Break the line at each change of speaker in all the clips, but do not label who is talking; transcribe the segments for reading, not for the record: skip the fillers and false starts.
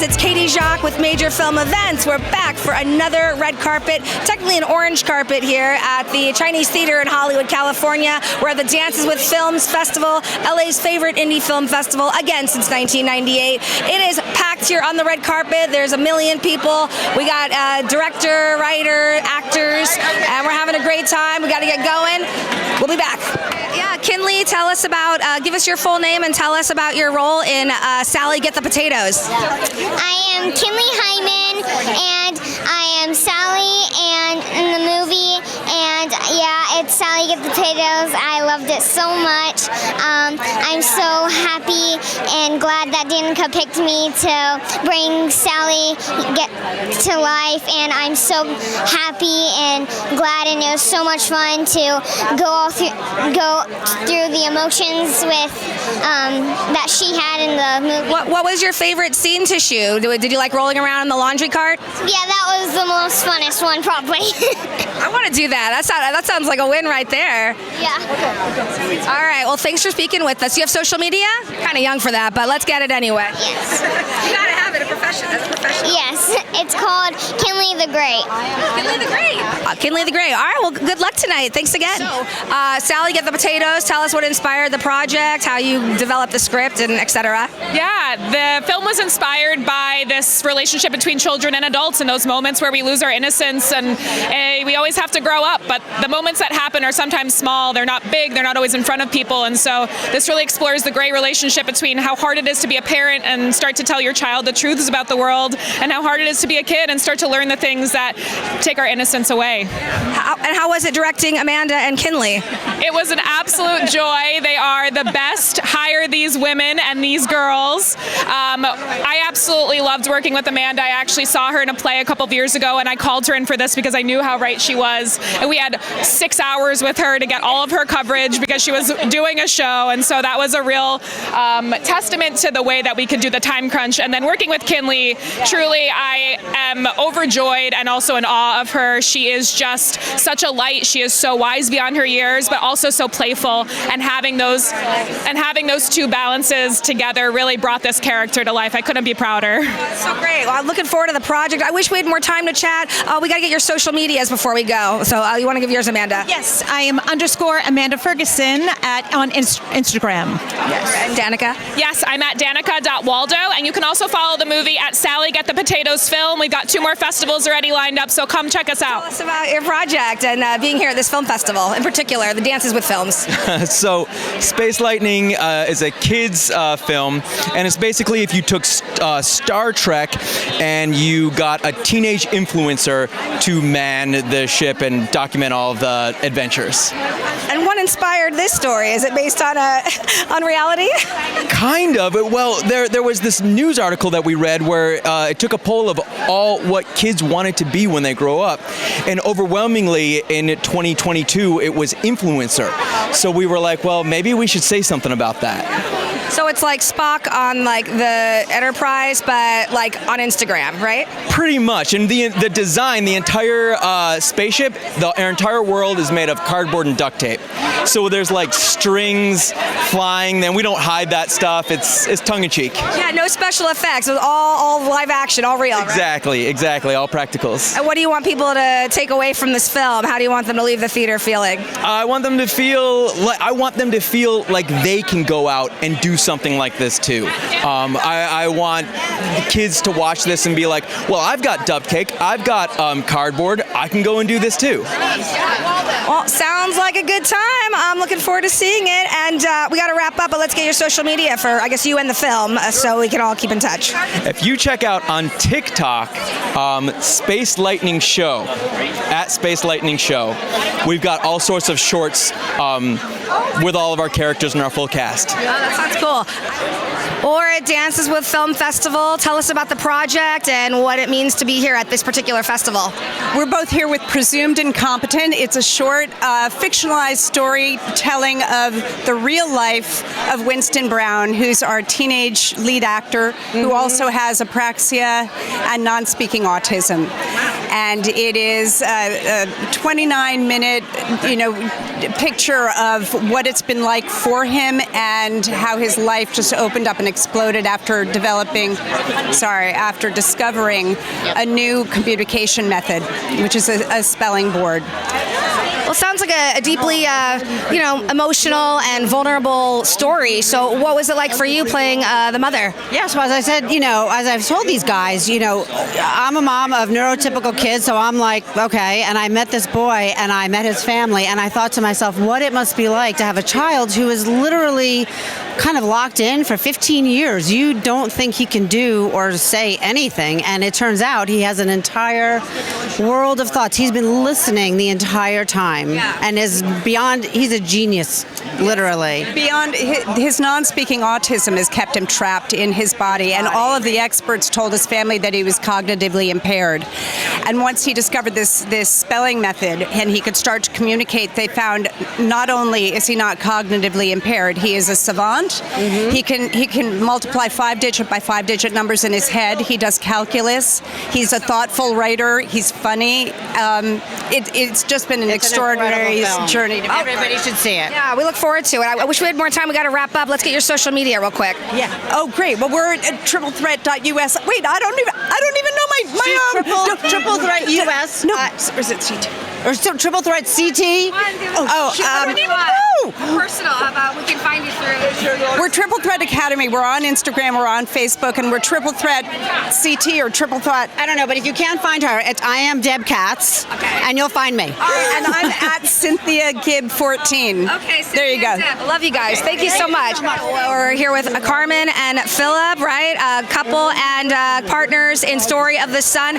it's Katie Jacques with Major Film Events. We're back for another red carpet, technically an orange carpet here at the Chinese Theater in Hollywood, California. We're at the Dances with Films Festival, LA's favorite indie film festival, again since 1998. It is packed here on the red carpet. There's a million people. We got director, writer, actors, and we're having a great time. We got to get going. We'll be back. Yeah, Kynlee, tell us about, give us your full name and tell us about your role in Sally Get the Potatoes.
I am Kynlee Heiman, and I am Sally and in the movie, and yeah, it's Sally Get the Potatoes. I loved it so much. I'm so happy and glad that Danicah picked me to bring Sally Get to life, and I'm so happy and glad, and it was so much fun to go through the emotions with that she had in the movie.
What was your favorite scene to shoot? Did you like rolling around in the laundry cart?
Yeah, that was the most funnest one, probably.
I want to do that. That sounds like a win right there.
Yeah.
All right. Well, thanks for speaking with us. You have social media? Kind of young for that, but let's get it anyway.
Yes.
You gotta have it. A profession. That's a profession.
Yes. It's called Kynlee the Great.
Kynlee the Great. Kynlee the Great. All right. Well, good luck tonight. Thanks again. So, Sally Get the Potatoes. Tell us what inspired the project, how you developed the script, and etc.
Yeah, the film was inspired by this relationship between children and adults and those moments where we lose our innocence, and we always have to grow up, but the moments that happen are sometimes small, they're not big, they're not always in front of people, and so this really explores the great relationship between how hard it is to be a parent and start to tell your child the truths about the world, and how hard it is to be a kid and start to learn the things that take our innocence away.
How was it directing Amanda and Kynlee?
It was an absolute joy. They are the best. Hire these women and these girls. I absolutely loved working with Amanda. I actually saw her in a play a couple of years ago, and I called her in for this because I knew how right she was. And we had 6 hours with her to get all of her coverage because she was doing a show, and so that was a real testament to the way that we could do the time crunch. And then working with Kynlee, truly I am overjoyed and also in awe of her. She is just such a light. She is so wise beyond her years, but also so playful, and having those two balances together really brought this character to life. I couldn't be prouder.
So great. Well, I'm looking forward to the project. I wish we had more time to chat. We got to get your social medias before we go. So you want to give yours, Amanda?
Yes, I am _Amanda Ferguson on Instagram.
Yes. And Danicah?
Yes, I'm at Danicah.Waldo, and you can also follow the movie at Sally Get the Potatoes Film. We've got 2 more festivals already lined up, so come check us out.
Tell us about your project and being here at this film festival, in particular, the Dances with Films.
So, Space Lightning is a kids film, and it's basically if you took Star Trek and you got a teenage influencer to man the ship and document all of the adventures.
And what inspired this story? Is it based on reality?
Kind of. Well, there was this news article that we read where it took a poll of all what kids wanted to be when they grow up, and overwhelmingly in 2022 it was influencer. So we were like, well, maybe we should say something about that.
So it's like Spock on like the Enterprise, but like on Instagram, right?
Pretty much. And the design, the entire spaceship, our entire world is made of cardboard and duct tape. So there's like strings flying. Then we don't hide that stuff. It's tongue-in-cheek.
Yeah, no special effects. It was all live action, all real.
Exactly, right? Exactly. All practicals.
And what do you want people to take away from this film? How do you want them to leave the theater feeling?
I want them to feel like they can go out and do something like this too. I want kids to watch this and be like, well, I've got duct cake, I've got cardboard, I can go and do this too.
Well, sounds like a good time. I'm looking forward to seeing it, and we got to wrap up, but let's get your social media for, I guess, you and the film, so we can all keep in touch.
If you check out on TikTok, Space Lightning Show, at Space Lightning Show, we've got all sorts of shorts with all of our characters and our full cast.
Oh, that sounds cool. Or at Dances with Film Festival, tell us about the project and what it means to be here at this particular festival.
We're both here with Presumed Incompetent. It's a short, fictionalized
fictionalized storytelling of the real life of Winston Brown, who's our teenage lead actor, who also has apraxia and non-speaking autism. And it is a 29-minute, picture of what it's been like for him and how his life just opened up and exploded after discovering a new communication method, which is a spelling board.
Well, sounds like a deeply, emotional and vulnerable story. So what was it like for you playing the mother?
Yes, well, as I said, as I've told these guys, I'm a mom of neurotypical kids, so I'm like, okay, and I met this boy and I met his family and I thought to myself, what it must be like to have a child who is literally kind of locked in for 15 years. You don't think he can do or say anything, and it turns out he has an entire world of thoughts. He's been listening the entire time and is beyond, he's a genius, literally.
Beyond his non-speaking autism has kept him trapped in his body, and all of the experts told his family that he was cognitively impaired. And once he discovered this spelling method and he could start to communicate, they found not only is he not cognitively impaired, he is a savant. He can multiply 5-digit by 5-digit numbers in his head. He does calculus. He's a thoughtful writer. He's funny. It's just been an extraordinary journey.
Everybody should see it.
Yeah, we look forward to it. I wish we had more time. We got to wrap up. Let's get your social media real quick.
Yeah. Oh, great. Well, we're at triplethreat.us. Wait, I don't even know my
Triple Threat US.
No, or is it CT?
Or Triple Threat CT?
I don't even know. Personal. How about we can find you through?
We're Triple Threat Academy. We're on Instagram. We're on Facebook, and we're Triple Threat CT or Triple Threat.
I don't know, but if you can't find her, I am Deb Katz, and you'll find me.
And I'm at Cynthia Gibb 14.
Okay,
there you go.
Deb. Love you guys. Thank you so much. We're here with Carmen and Philip, right? A couple and partners in Story of the Sun.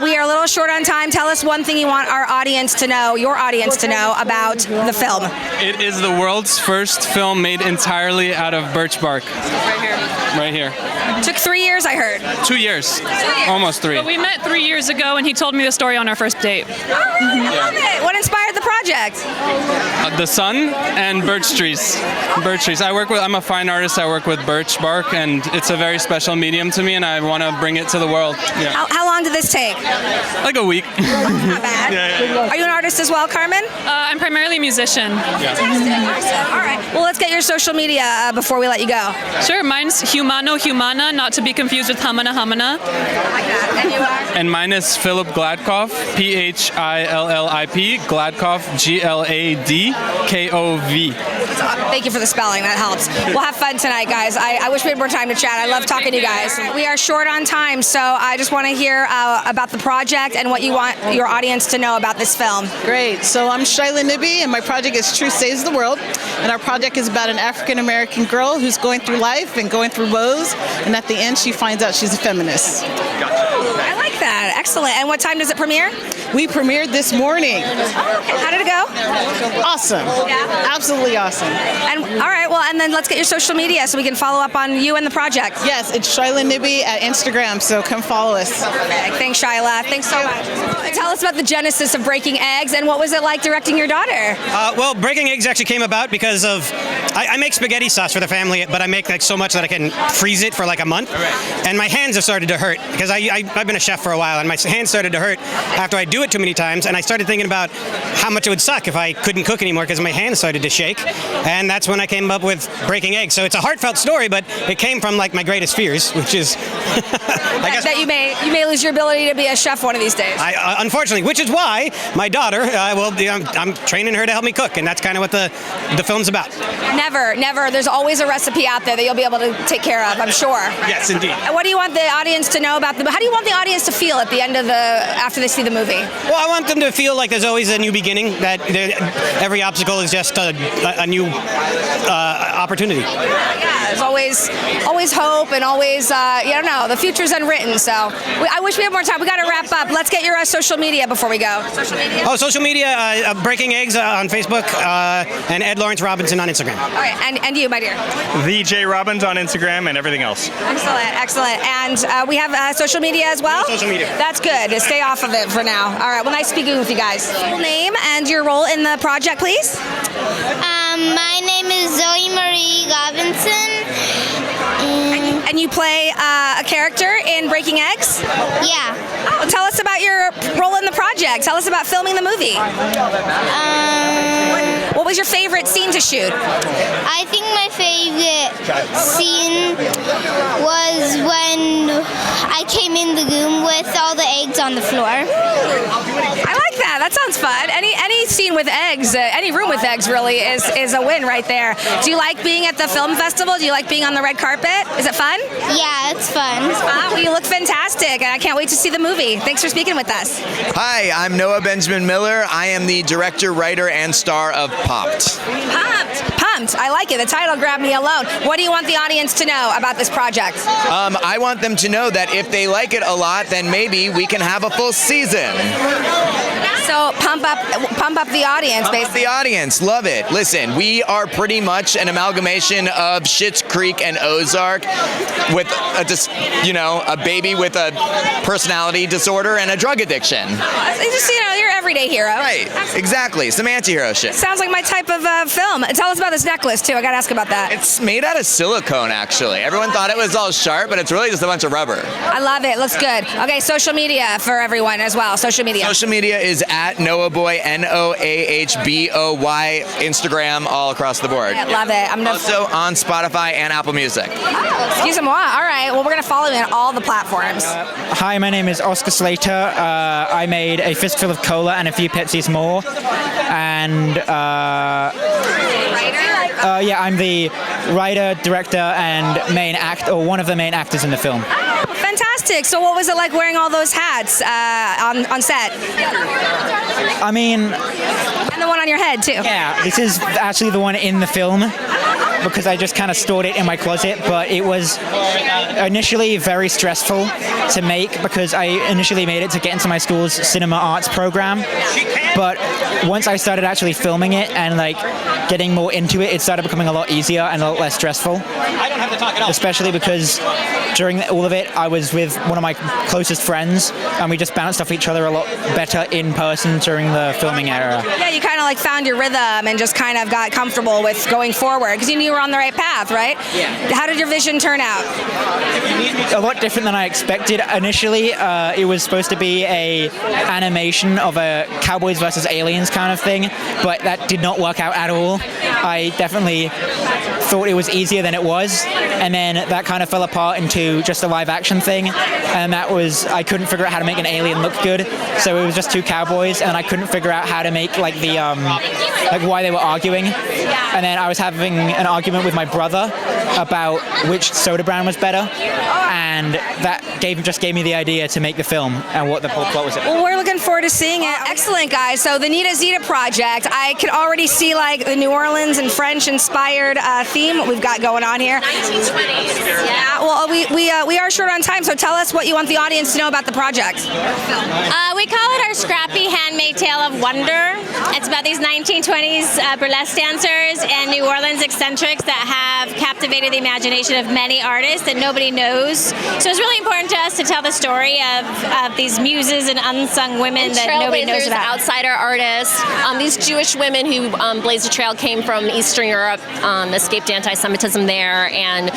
We are a little short on time. Tell us one thing you want our audience to know, your audience to know about the film.
It is the world's first film made entirely out of birch bark. Right here.
Took 3 years, I heard.
2 years. Almost 3.
But we met 3 years ago, and he told me the story on our first date.
Oh, I love it. What inspired the project?
The sun and birch trees. Birch trees. I'm a fine artist. I work with birch bark, and it's a very special medium to me, and I want to bring it to the world. Yeah.
How long did this take?
Like a week.
Not bad.
Yeah.
Are you an artist as well, Carmen?
I'm primarily a musician.
Awesome. All right. Well, let's get your social media before we let you go.
Sure. Mine's Humano Humana, not to be confused with Hamana Hamana.
And you are?
And mine is Philip Gladkoff, Phillip, Gladkoff, Gladkov.
Thank you for the spelling. That helps. We'll have fun tonight, guys. I wish we had more time to chat. I love talking to you guys. We are short on time, so I just want to hear about the project and what you want your audience to know about this film.
Great. So I'm Shyla Nibby, and my project is Truth Saves the World. And our project is about an African-American girl who's going through life and going through woes, and at the end she finds out she's a feminist.
I like that. Excellent. And what time does it premiere?
We premiered this morning.
Oh, okay. How did it go?
Awesome. Yeah. Absolutely awesome.
And all right, well, and then let's get your social media so we can follow up on you and the project.
Yes, it's Shyla Nibby at Instagram, so come follow us.
Perfect. Thanks, Shyla. Thanks so much. Tell us about the genesis of Breaking Eggs, and what was it like directing your daughter?
Well, Breaking Eggs actually came about because of I make spaghetti sauce for the family, but I make like so much that I can freeze it for like a month. Right. And my hands have started to hurt because I've been a chef for a while, and my hands started to hurt after I do it too many times. And I started thinking about how much it would suck if I couldn't cook anymore because my hands started to shake. And that's when I came up with Breaking Eggs. So it's a heartfelt story, but it came from like my greatest fears, which is I guess
that you may lose your ability to be a chef one of these days.
Unfortunately, which is why my daughter, I'm training her to help me cook, and that's kind of what the film's about.
Never. There's always a recipe out there that you'll be able to take care of, I'm sure.
Yes, indeed.
And what do you want the audience to know about how do you want the audience to feel at the end of after they see the movie?
Well, I want them to feel like there's always a new beginning, that every obstacle is just a new opportunity.
Yeah, there's always hope, and always, the future's unwritten, so I wish we had more time. We got to wrap up. Let's get your social media before we go. Social media?
Oh, social media, Breaking Eggs on Facebook, and Ed Lawrence Robinson on Instagram.
All right, and you, my dear?
The J Robbins on Instagram and everything else.
Excellent. And we have social media as well?
Social media.
That's good. Stay off of it for now. All right, well, nice speaking with you guys. Full name and your role in the project, please?
My name is Zoe Marie Robinson.
And you play a character in Breaking Eggs?
Yeah.
Oh, tell us about your role in the project. Tell us about filming the movie. What was your favorite scene to shoot?
I think my favorite scene was when I came in the room with all the eggs on the floor.
I like that. That sounds fun. Any scene with eggs, any room with eggs really is a win right there. Do you like being at the film festival? Do you like being on the red carpet? Is it fun?
Yeah, it's fun.
Well, you look fantastic, and I can't wait to see the movie. Thanks for speaking with us.
Hi, I'm Noah Benjamin Miller. I am the director, writer, and star of Popped.
Pumped. I like it. The title grabbed me alone. What do you want the audience to know about this project?
I want them to know that if they like it a lot, then maybe we can have a full season.
So pump up the audience, basically.
Pump up the audience. Love it. Listen, we are pretty much an amalgamation of Schitt's Creek and Ozark with a baby with a personality disorder and a drug addiction.
Just, you're an everyday hero.
Right. Exactly. Some anti-hero shit.
Sounds like my type of film. Tell us about this necklace, too. I got to ask about that.
It's made out of silicone, actually. Everyone thought it was all sharp, but it's really just a bunch of rubber.
I love it. Looks good. Okay, social media for everyone as well. Social media.
Social media is at NoahBoy, NoahBoy, Instagram, all across the board.
I love it. I'm
also on Spotify and Apple Music.
Excuse-moi. All right. Well, we're going to follow you on all the platforms.
Hi, my name is Oscar Slater. I made a fistful of cola and a few Pepsis more. And I'm the writer, director, and one of the main actors in the film.
Oh, fantastic. So what was it like wearing all those hats on set?
I mean...
And the one on your head, too.
Yeah, this is actually the one in the film, because I just kind of stored it in my closet, but it was initially very stressful to make because I initially made it to get into my school's cinema arts program. But once I started actually filming it and getting more into it, it started becoming a lot easier and a lot less stressful.
I don't have to talk at all.
Especially because during all of it, I was with one of my closest friends, and we just bounced off each other a lot better in person during the filming era.
Yeah, you kind of found your rhythm and just kind of got comfortable with going forward because you knew you were on the right path, right?
Yeah.
How did your vision turn out?
A lot different than I expected. Initially, it was supposed to be a animation of a Cowboys versus Aliens kind of thing, but that did not work out at all. I definitely thought it was easier than it was, and then that kind of fell apart into just a live action thing, and I couldn't figure out how to make an alien look good, so it was just two cowboys, and I couldn't figure out how to make why they were arguing, and then I was having an argument with my brother about which soda brand was better, and that just gave me the idea to make the film and what the whole plot was.
Well, we're looking forward to seeing it. Excellent, guys. So the Nita Zita project, I could already see the New Orleans and French inspired theme we've got going on here.
1920s.
Yeah. Well, we are short on time, so tell us what you want the audience to know about the project.
We call it our scrappy handmade tale of wonder. It's about these 1920s burlesque dancers and New Orleans eccentrics that have captivated the imagination of many artists that nobody knows. So it's really important to us to tell the story of these muses and unsung women that nobody knows about.
Outsider artists. These Jewish women who blazed a trail came from Eastern Europe, escaped anti-Semitism there, and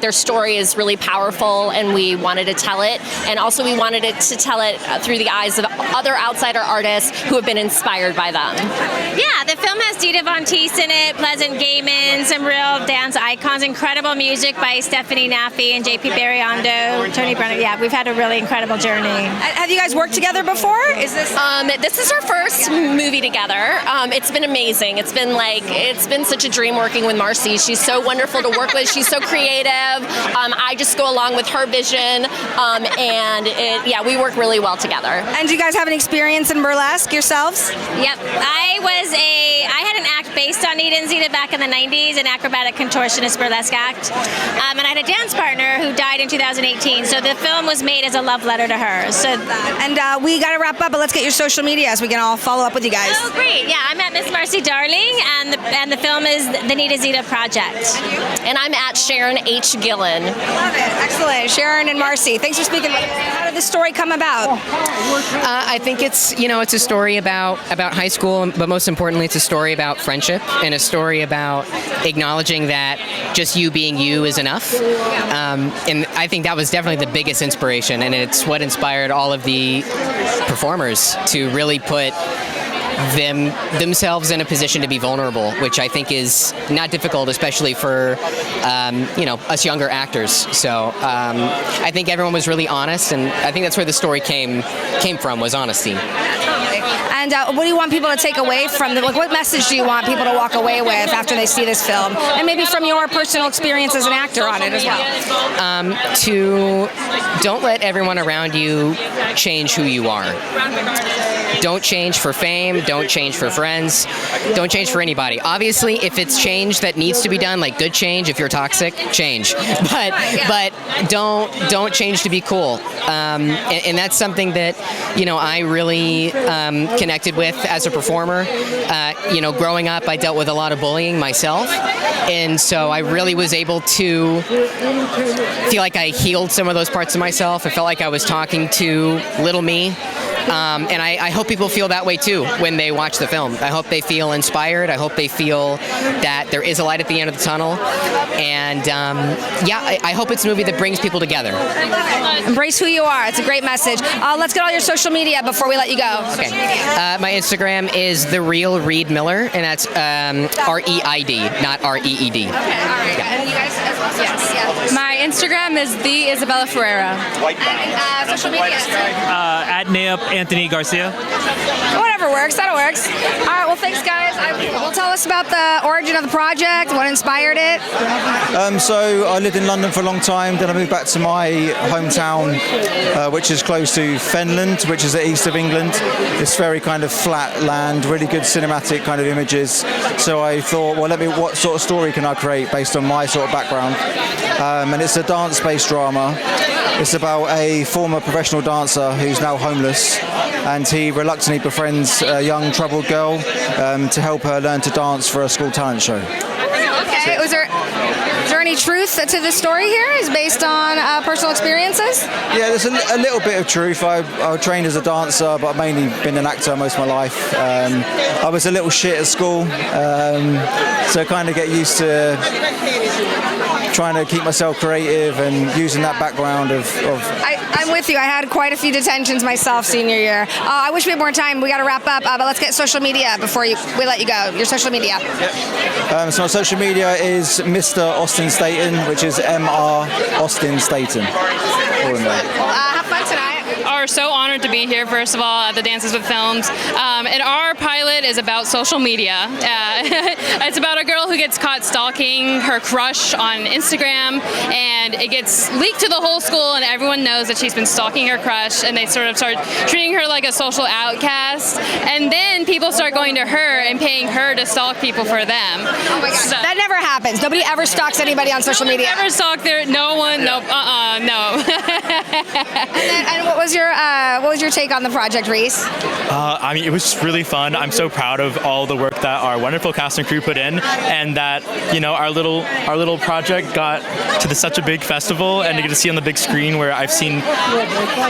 their story is really powerful, and we wanted to tell it. And also we wanted to tell it through the eyes of other outsider artists who have been inspired by them.
Yeah, the film has Dita Von Teese in it, Pleasant Gaiman, some real dance icons, incredible music by Stephanie Naffy and J.P. Barriondo, Tony Brennan. Yeah, we've had a really incredible journey.
Have you guys worked together before? Is this?
This is our first movie together. It's been amazing. It's been such a dream working with Marcy. She's so wonderful to work with. She's so creative. I just go along with her vision, and we work really well together.
And do you guys have any experience in burlesque yourselves?
Yep, I had an act based on Nita and Zita back in the 90s, an acrobatic contortionist burlesque act. And I had a dance partner who died in 2018, so the film was made as a love letter to her. So,
and we got to wrap up, but let's get your social media so we can all follow up with you guys.
Oh, great. Yeah, I'm at Miss Marcy Darling, and the film is the Nita Zita Project.
And I'm at Sharon H. Gillen.
Love it. Excellent. Sharon and Marcy, thanks for speaking with us. How did this story come about?
I think it's a story about high school, but most importantly, it's a story about friendship and a story about acknowledging that just you being you is enough. And I think that was definitely the biggest inspiration, and it's what inspired all of the performers to really put themselves in a position to be vulnerable, which I think is not difficult, especially for us younger actors. So I think everyone was really honest, and I think that's where the story came from, was honesty.
And what do you want people to take away from what message do you want people to walk away with after they see this film? And maybe from your personal experience as an actor on it as well.
To don't let everyone around you change who you are. Don't change for fame, don't change for friends, don't change for anybody. Obviously, if it's change that needs to be done, like good change, if you're toxic, change. But don't change to be cool. And that's something that, I really connected with as a performer. Growing up, I dealt with a lot of bullying myself. And so I really was able to feel like I healed some of those parts of myself. I felt like I was talking to little me. And I hope people feel that way too when they watch the film. I hope they feel inspired. I hope they feel that there is a light at the end of the tunnel. And I hope it's a movie that brings people together.
Embrace who you are. It's a great message. Let's get all your social media before we let you go.
Okay. My Instagram is The Real Reed Miller, and that's REID, not REED. Okay, all right.
Yeah. And you guys as well? Yes.
My Instagram is The Isabella Ferreira.
And social media?
At Anthony Garcia.
Whatever works, that works. All right, well, thanks, guys. Will tell us about the origin of the project, what inspired it.
So I lived in London for a long time, then I moved back to my hometown, which is close to Fenland, which is the east of England. It's very kind of flat land, really good cinematic kind of images. So I thought, well, what sort of story can I create based on my sort of background? And it's a dance-based drama. It's about a former professional dancer who's now homeless, and he reluctantly befriends a young troubled girl to help her learn to dance for a school talent show.
Okay, is there any truth to the story here? Is based on personal experiences?
Yeah, there's a little bit of truth. I trained as a dancer, but I've mainly been an actor most of my life. I was a little shit at school, so I kind of get used to trying to keep myself creative and using that background of
I'm with you. I had quite a few detentions myself senior year. I wish we had more time. We got to wrap up, but let's get social media before we let you go. Your social media.
So my social media is Mr. Austin Staten, which is MR Austin Staten.
Have fun tonight.
We're so honored to be here, first of all, at the Dances with Films. And our pilot is about social media. It's about a girl who gets caught stalking her crush on Instagram, and it gets leaked to the whole school, and everyone knows that she's been stalking her crush, and they sort of start treating her like a social outcast. And then people start going to her and paying her to stalk people for them.
Oh my gosh, that never happens. Nobody ever stalks anybody on social media.
Never stalked there. No one. Nope. No.
And what was your take on the project, Reese?
I mean, it was really fun. I'm so proud of all the work that our wonderful cast and crew put in, and that our little project got to such a big festival, and to get to see on the big screen where I've seen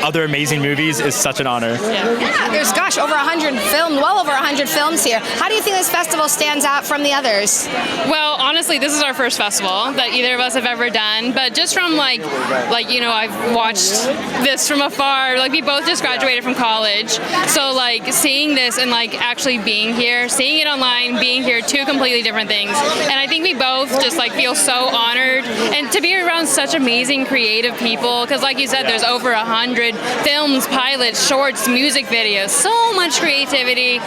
other amazing movies is such an honor.
Yeah, there's over 100 films, well over 100 films here. How do you think this festival stands out from the others?
Well, honestly, this is our first festival that either of us have ever done, but just from I've watched this from afar. We both just graduated from college, so seeing this and actually being here, seeing it online, being here, two completely different things. And I think we both just feel so honored, and to be around such amazing creative people, because like you said, there's over 100 films, pilots, shorts, music videos, so much creativity.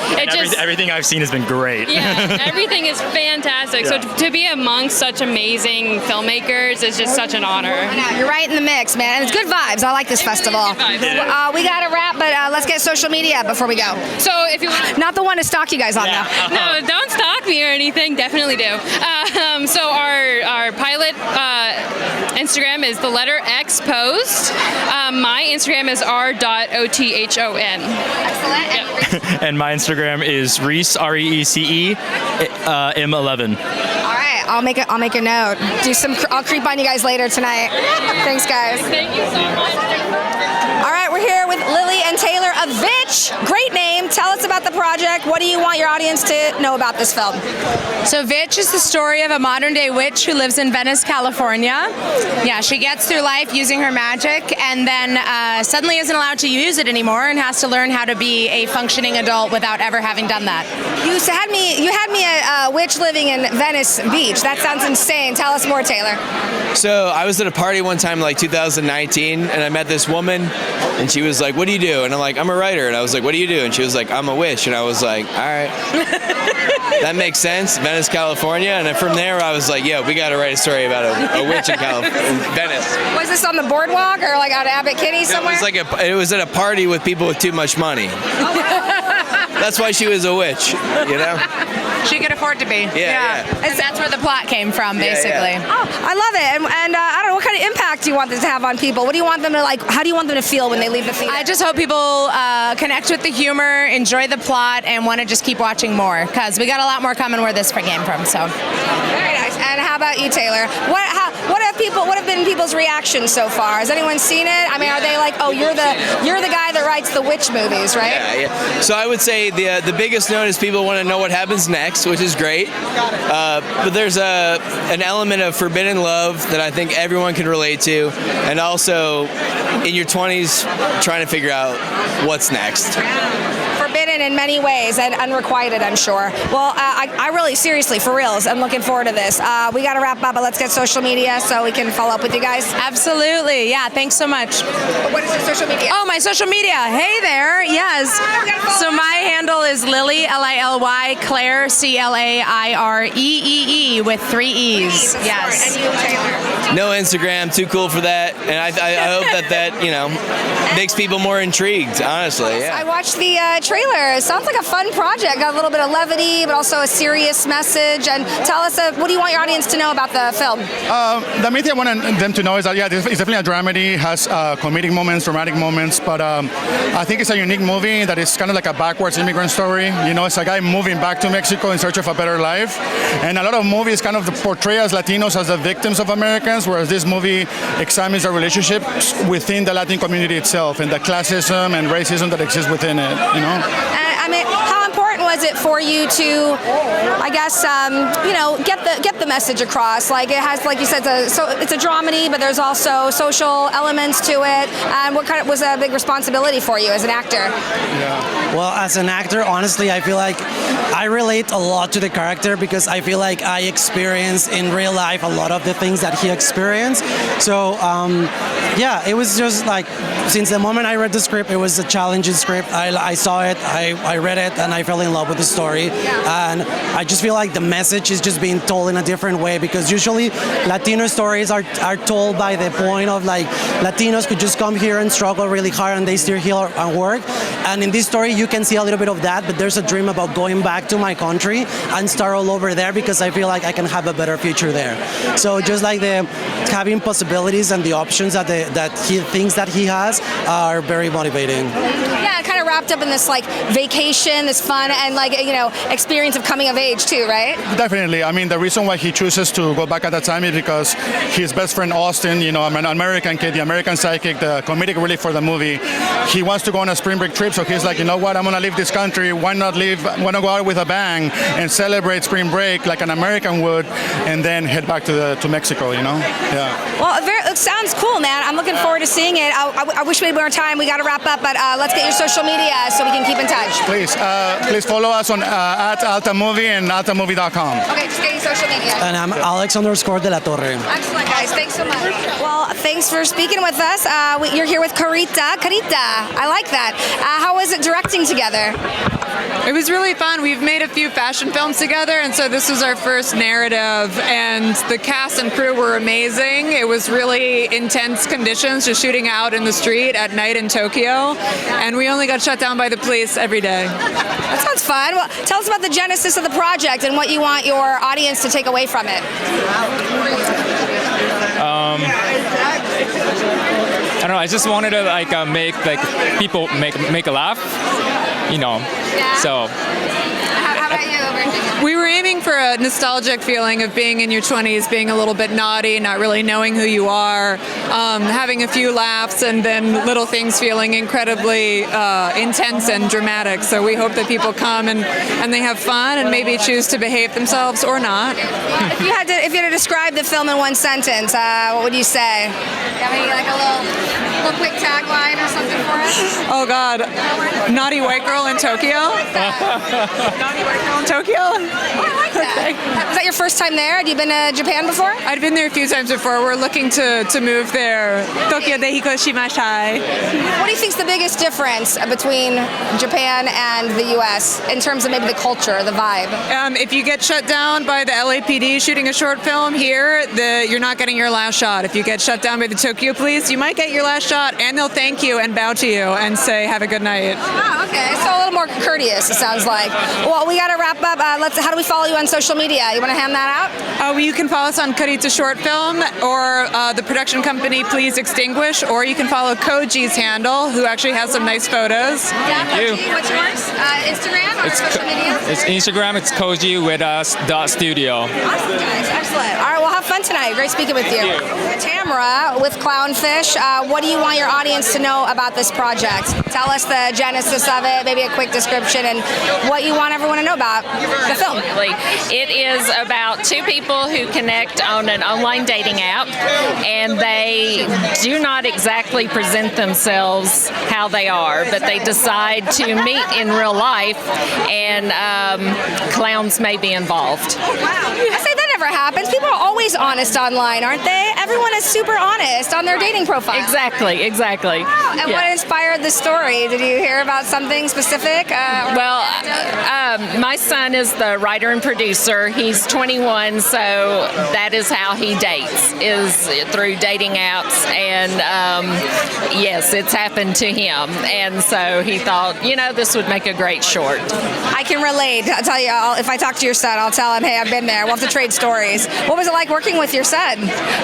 Everything I've seen has been great.
Yeah, everything is fantastic.
Yeah.
So to be amongst such amazing filmmakers is just such an honor.
You're right in the mix, man. And it's good vibes. I like this festival. We got to wrap, but let's get social media before we go.
So if you want,
not the one to stalk you guys on though.
No, don't stalk me or anything. anything, definitely do. So our pilot Instagram is the letter X post. My Instagram is r.othon.
Excellent. And my Instagram is Reese, R-E-E-C-E, M11.
All right, I'll make a note. I'll creep on you guys later tonight. Thanks, guys.
Thank you so much.
All right, we're here with Lily and Taylor of Vitch. Great name. Tell us about the project. What do you want your audience to know about this film?
So Vitch is the story of a modern-day witch who lives in Venice, California. Yeah, she gets through life using her magic and then suddenly isn't allowed to use it anymore and has to learn how to be a functioning adult without ever having done that.
You had me a witch living in Venice Beach. That sounds insane. Tell us more, Taylor.
So I was at a party one time, like 2019, and I met this woman, and she was like, "What do you do?" And I'm like, "I'm a writer." And I was like, "What do you do?" And she was like, "I'm a witch." And I was like, "All right, that makes sense. Venice, California." And then from there, I was like, "Yeah, we got to write a story about a witch in Venice."
Was this on the boardwalk or like out of Abbott Kinney somewhere?
It was at a party with people with too much money. That's why she was a witch, you know?
She could afford to be.
Yeah.
And that's where the plot came from, basically.
Oh, I love it. And I don't know, what kind of impact do you want this to have on people? What do you want them to like? How do you want them to feel when they leave the theater?
I just hope people connect with the humor, enjoy the plot, and want to just keep watching more, because we got a lot more coming where this came from. So.
Very nice. And how about you, Taylor? What have been people's reactions so far? Has anyone seen it? I mean, are they like, "Oh, you're the guy that writes the witch movies, right?"
Yeah. So I would say the biggest note is people want to know what happens next, which is great. But there's an element of forbidden love that I think everyone can relate to, and also in your 20s trying to figure out what's next.
Forbidden in many ways and unrequited, I'm sure. Well, I really, seriously, for reals, I'm looking forward to this. We got to wrap up, but let's get social media so we can follow up with you guys.
Absolutely. Yeah, thanks so much.
What is your social media?
Oh, my social media. Hey there. Yes. So my handle is Lily, Lily, Claire, CLAIREEE with 3 E's. Yes.
And you, Taylor?
No Instagram, too cool for that. And I hope that makes people more intrigued, honestly. Yeah.
I watched the trailer. It sounds like a fun project. Got a little bit of levity, but also a serious message. And tell us, what do you want your audience to know about the film?
The main thing I want them to know is that, yeah, it's definitely a dramedy, has comedic moments, dramatic moments, but I think it's a unique movie that is kind of like a backwards immigrant story. You know, it's a guy moving back to Mexico in search of a better life. And a lot of movies kind of portray us Latinos as the victims of Americans, whereas this movie examines the relationships within the Latin community itself and the classism and racism that exists within it, you know?
I mean, how important was it for you to, I guess, get the message across? Like it has, like you said, it's a dramedy, but there's also social elements to it. And what kind of was a big responsibility for you as an actor?
Yeah. Well, as an actor, honestly, I feel like I relate a lot to the character because I feel like I experience in real life a lot of the things that he experienced. So, yeah, it was just like, since the moment I read the script, it was a challenging script. I saw it, I read it, and I fell in love with the story. And I just feel like the message is just being told in a different way, because usually Latino stories are told by the point of like Latinos could just come here and struggle really hard and they still here and work. And in this story, you can see a little bit of that, but there's a dream about going back to my country and start all over there because I feel like I can have a better future there. So just like the having possibilities and the options that he thinks that he has are very motivating.
Yeah, kind of wrapped up in this like vacation, this fun and like, experience of coming of age too, right?
Definitely. I mean, the reason why he chooses to go back at that time is because his best friend Austin, I'm an American kid, the American psychic, the comedic relief for the movie, he wants to go on a spring break trip, so he's like, you know what, I'm gonna leave this country, why not wanna go out with a bang and celebrate spring break like an American would, and then head back to Mexico, Yeah.
Well, it sounds cool, man. I'm looking forward to seeing it. I wish we had more time. We got to wrap up, but let's get your social media so we can keep in touch.
Please follow us on at Alta Movie and altamovie.com.
Okay, just get your social media.
And I'm Alex_de la Torre.
Excellent, guys. Thanks so much. Well, thanks for speaking with us. You're here with Karita. Karita, I like that. How was it directing together?
It was really fun. We've made a few fashion films together, and so this was our first narrative, and the cast and crew were amazing. It was really intense conditions, just shooting out in the street at night in Tokyo, and we only got shut down by the police every day.
That sounds fun. Well, tell us about the genesis of the project and what you want your audience to take away from it.
I don't know. I just wanted to make people make a laugh, So.
How about you, Virginia?
We were aiming for a nostalgic feeling of being in your 20s, being a little bit naughty, not really knowing who you are, having a few laughs, and then little things feeling incredibly intense and dramatic. So we hope that people come and they have fun and maybe choose to behave themselves or not.
If you had to describe the film in one sentence, what would you say? Have any a little quick tagline or something for us?
Oh God, naughty white girl in Tokyo. Naughty white girl in Tokyo.
Oh, I like that. Okay. Was that your first time there? Had you been to Japan before?
I'd been there a few times before. We're looking to move there. Tokyo de hikoshimashai.
What do you think's the biggest difference between Japan and the U.S. in terms of maybe the culture, the vibe?
If you get shut down by the LAPD shooting a short film here, you're not getting your last shot. If you get shut down by the Tokyo police, you might get your last shot, and they'll thank you and bow to you and say, have a good night.
Oh, okay. So a little more courteous, it sounds like. Well, we got to wrap up. How do we follow you on social media? You want to hand that out?
Well, you can follow us on Karita Short Film or the production company Please Extinguish, or you can follow Koji's handle, who actually has some nice photos.
Yeah, Koji, what's yours? Instagram or social media?
It's Instagram. It's Koji with .studio.
Awesome, guys. Excellent. All right, well, have fun tonight. Great speaking with you. Tamara with Clownfish. What do you want your audience to know about this project? Tell us the genesis of it, maybe a quick description, and what you want everyone to know about the film.
It is about two people who connect on an online dating app, and they do not exactly present themselves how they are, but they decide to meet in real life, and clowns may be involved.
Wow. I say that never happens. People are always honest online, aren't they? Everyone is super honest on their dating profile.
Exactly.
Wow. And what inspired the story? Did you hear about something specific?
My son is the writer and producer. He's 21, so that is how he dates, is through dating apps. And yes, it's happened to him. And so he thought, this would make a great short.
I can relate. I'll tell you, if I talk to your son, I'll tell him, hey, I've been there. We'll have to trade stories. What was it like working with your son?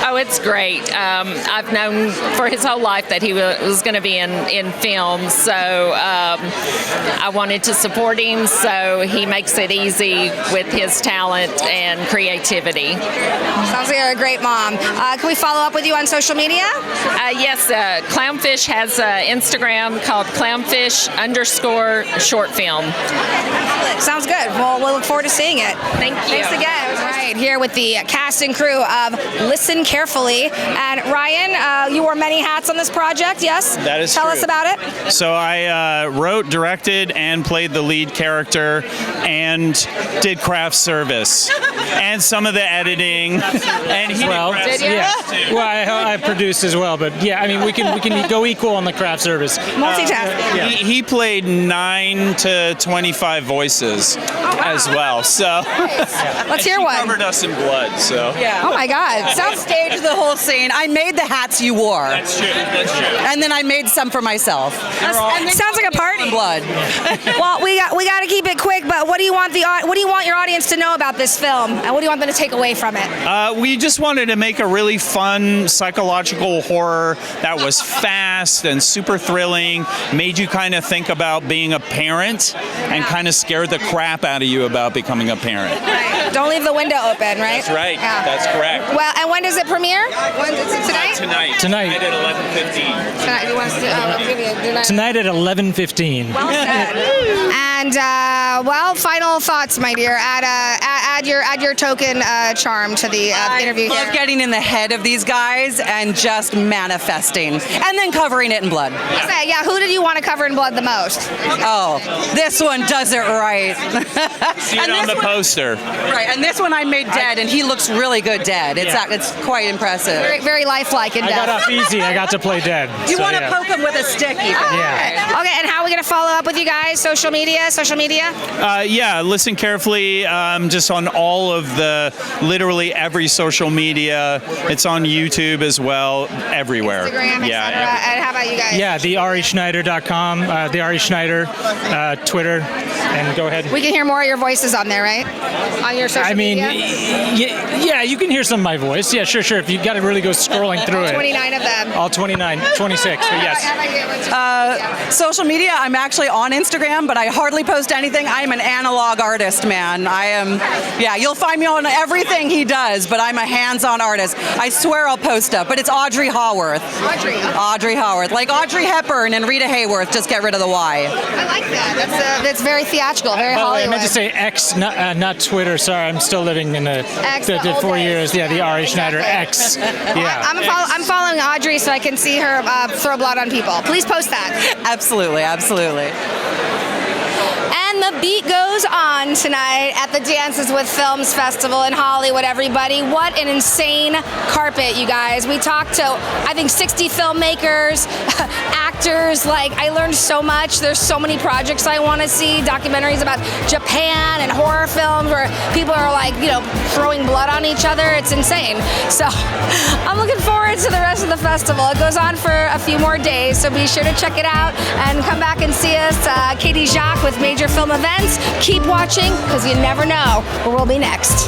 Oh, it's great. I've known for his whole life that he was going to be in film, so I wanted to support him, so he makes it easy with his talent and creativity.
Sounds like you're a great mom. Can we follow up with you on social media?
Yes, Clownfish has an Instagram called Clownfish_short film.
Sounds good. Well, we'll look forward to seeing it.
Thank you.
Thanks again. All right, here with the cast and crew of Listen Carefully. And Ryan, you wore many hats on this project, yes?
That is
Tell
true.
us about it.
So I wrote, directed, and played the lead character, and did craft service, and some of the editing. And he
did yeah. Well, I produced as well, but yeah, I mean, we can go equal on the craft service.
Multitasking.
He played 9 to 25 voices as well. So
let's hear one.
Covered us in blood. So
Oh my God!
Staged the whole scene. I made the hats you wore.
That's true.
And then I made some for myself.
Sounds like a party.
Blood.
Well, we got to keep it quick. But what do you want your audience to know about this film, and what do you want them to take away from it?
We just wanted to make a really fun psychological horror that was fast and super thrilling, made you kind of think about being a parent, and kind of scared the crap out of you about becoming a parent.
Right. Don't leave the window open, right?
That's right.
Yeah.
That's correct.
Well, and when does it premiere? When is it tonight?
Tonight at 11:15.
Tonight. You want us to give you
Tonight at 11:15.
Well said. And final thoughts, my dear. Add your token charm to the interview
I love getting in the head of these guys and just manifesting, and then covering it in blood.
Yeah, who did you want to cover in blood the most?
Oh, this one does it right.
See it on the poster.
Right. Right, and this one I made dead, and he looks really good dead. It's quite impressive.
Very, very lifelike in
I
death.
got off easy. I got to play dead.
You
so,
want to
yeah.
poke him with a stick, even.
Yeah.
Okay, and how are we going to follow up with you guys? Social media?
Yeah, listen carefully. Just on all of literally every social media. It's on YouTube as well, everywhere.
Instagram, etc. And how about you guys?
Yeah, thearischneider.com, the Ari Schneider, Twitter, and go ahead.
We can hear more of your voices on there, right? On your social media?
Yeah, you can hear some of my voice. Yeah, sure. If you got to really go scrolling through it.
29 of them.
All 29, 26, but yes.
Social media, I'm actually on Instagram, but I hardly post anything. I am an analog artist, man. You'll find me on everything he does, but I'm a hands-on artist. I swear I'll post stuff, but it's Audrey Haworth. Audrey Haworth. Like Audrey Hepburn and Rita Hayworth, just get rid of the Y.
I like that. That's very theatrical, very Hollywood.
I meant to say X, not Twitter. Sorry, I'm still living in the 4 years. Yeah, the Ari Schneider X. Yeah.
I'm following Audrey so I can see her throw blood on people. Please post that.
Absolutely.
And the beat goes on tonight at the Dances with Films Festival in Hollywood, everybody. What an insane carpet, you guys. We talked to, I think, 60 filmmakers, actors. Like, I learned so much. There's so many projects I want to see, documentaries about Japan and horror films where people are like, throwing blood on each other. It's insane. So I'm looking forward to the rest of the festival. It goes on for a few more days, so be sure to check it out and come back and see us. Katie Jacques with Major Film Events. Keep watching, because you never know where we'll be next.